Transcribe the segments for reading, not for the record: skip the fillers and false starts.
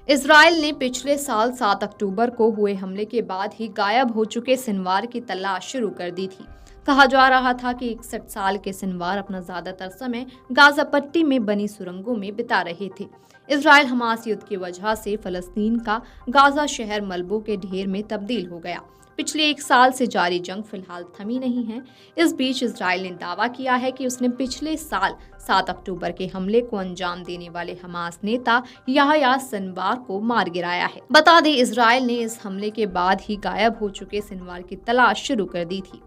Israel ने पिछले साल 7 अक्टूबर को हुए हमले के बाद ही गायब हो चुके सिनवार की तलाश शुरू कर दी थी। कहा जा रहा था कि 61 साल के सिनवार अपना ज्यादातर समय गाजा पट्टी में बनी सुरंगों में बिता रहे थे। इजराइल हमास युद्ध की वजह से फलस्तीन का गाजा शहर मलबों के ढेर में तब्दील हो गया। पिछले 1 साल से जारी जंग फिलहाल थमी नहीं है। इस बीच इजराइल ने दावा किया है कि उसने पिछले साल 7 अक्टूबर के हमले को अंजाम देने वाले हमास नेता याह्या सिनवार को मार गिराया है। बता दें, इजराइल ने इस हमले के बाद ही गायब हो चुके सिनवार की तलाश शुरू कर दी थी।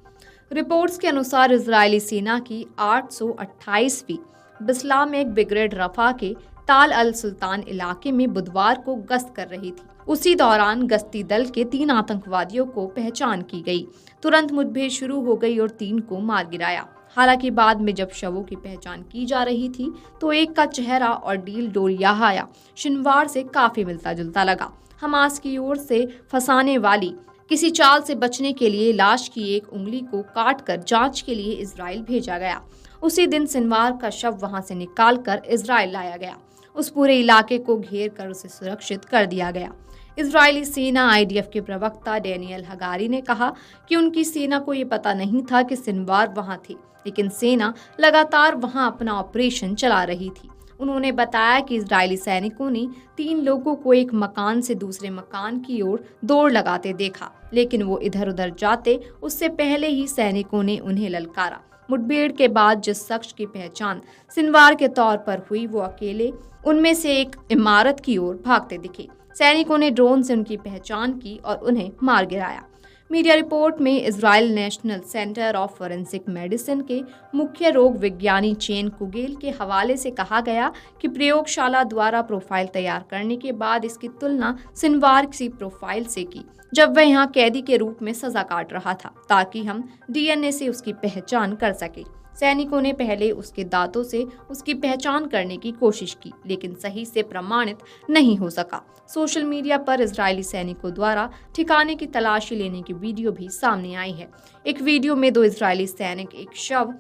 रिपोर्ट्स के अनुसार इजरायली सेना की 828वीं बिस्लामिक ब्रिगेड रफा के ताल अल सुल्तान इलाके में बुधवार को गश्त कर रही थी। उसी दौरान गश्ती दल के 3 आतंकवादियों को पहचान की गई। तुरंत मुठभेड़ शुरू हो गई और 3 को मार गिराया। हालांकि बाद में जब शवों की पहचान की जा रही थी तो एक का चेहरा और डील डोल याह्या सिनवार से काफी मिलता जुलता लगा। हमास की ओर से फंसाने वाली किसी चाल से बचने के लिए लाश की एक उंगली को काटकर जांच के लिए इजराइल भेजा गया। उसी दिन सिनवार का शव वहां से निकालकर इजराइल लाया गया। उस पूरे इलाके को घेर कर उसे सुरक्षित कर दिया गया। इजरायली सेना आईडीएफ के प्रवक्ता डेनियल हगारी ने कहा कि उनकी सेना को ये पता नहीं था कि सिनवार वहां थे, लेकिन सेना लगातार वहां अपना ऑपरेशन चला रही थी। उन्होंने बताया कि इजरायली सैनिकों ने 3 लोगों को एक मकान से दूसरे मकान की ओर दौड़ लगाते देखा, लेकिन वो इधर उधर जाते उससे पहले ही सैनिकों ने उन्हें ललकारा। मुठभेड़ के बाद जिस शख्स की पहचान सिनवार के तौर पर हुई, वो अकेले उनमें से एक इमारत की ओर भागते दिखे। सैनिकों ने ड्रोन से उनकी पहचान की और उन्हें मार गिराया। मीडिया रिपोर्ट में Israel national centre of forensic medicine के मुख्य रोग विज्ञानी चेन कुगेल के हवाले से कहा गया कि प्रयोगशाला द्वारा प्रोफाइल तैयार करने के बाद इसकी तुलना सिनवार की प्रोफाइल से की, जब वह यहाँ कैदी के रूप में सजा काट रहा था, ताकि हम डीएनए से उसकी पहचान कर सके। सैनिकों ने पहले उसके दांतों से उसकी पहचान करने की कोशिश की, लेकिन सही से प्रमाणित नहीं हो सका। सोशल मीडिया पर इजरायली सैनिकों द्वारा ठिकाने की तलाशी लेने की वीडियो भी सामने आई है। एक वीडियो में 2 इजरायली सैनिक एक शव,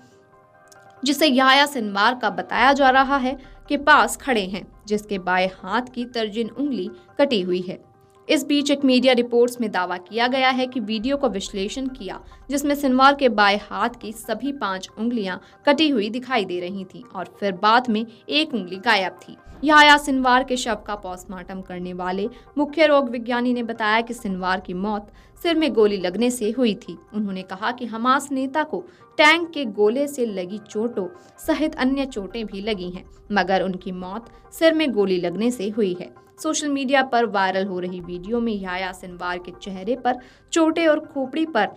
जिसे याह्या सिनवार का बताया जा रहा है, के पास खड़े हैं, जिसके बाएं हाथ की तर्जनी उंगली कटी हुई है। इस बीच एक मीडिया रिपोर्ट्स में दावा किया गया है कि वीडियो का विश्लेषण किया, जिसमें सिनवार के बाएं हाथ की सभी 5 उंगलियां कटी हुई दिखाई दे रही थीं और फिर बाद में एक उंगली गायब थी। याह्या सिनवार के शव का पोस्टमार्टम करने वाले मुख्य रोग विज्ञानी ने बताया कि सिनवार की मौत सिर में गोली लगने से हुई थी। उन्होंने कहा कि हमास नेता को टैंक के गोले से लगी चोटों सहित अन्य चोटें भी लगी हैं, मगर उनकी मौत सिर में गोली लगने से हुई है। सोशल मीडिया पर वायरल हो रही वीडियो में याह्या सिनवार के चेहरे पर चोटें और खोपड़ी पर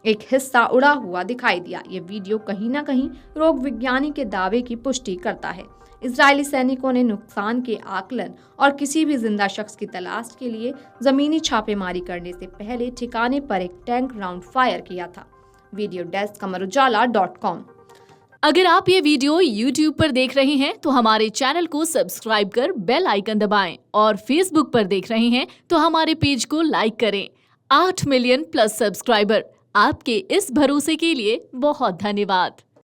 एक हिस्सा उड़ा हुआ दिखाई दिया। ये वीडियो कहीं न कहीं रोग विज्ञानी के दावे की पुष्टि करता है। इजरायली सैनिकों ने नुकसान के आकलन और किसी भी जिंदा शख्स की तलाश के लिए जमीनी छापेमारी करने से पहले ठिकाने पर एक टैंक राउंड फायर किया था। Video desk amarujala.com। अगर आप ये वीडियो YouTube पर देख रहे हैं तो हमारे चैनल को सब्सक्राइब कर बेल आइकन दबाएं और Facebook पर देख रहे हैं तो हमारे पेज को लाइक करें। 8 मिलियन प्लस सब्सक्राइबर, आपके इस भरोसे के लिए बहुत धन्यवाद।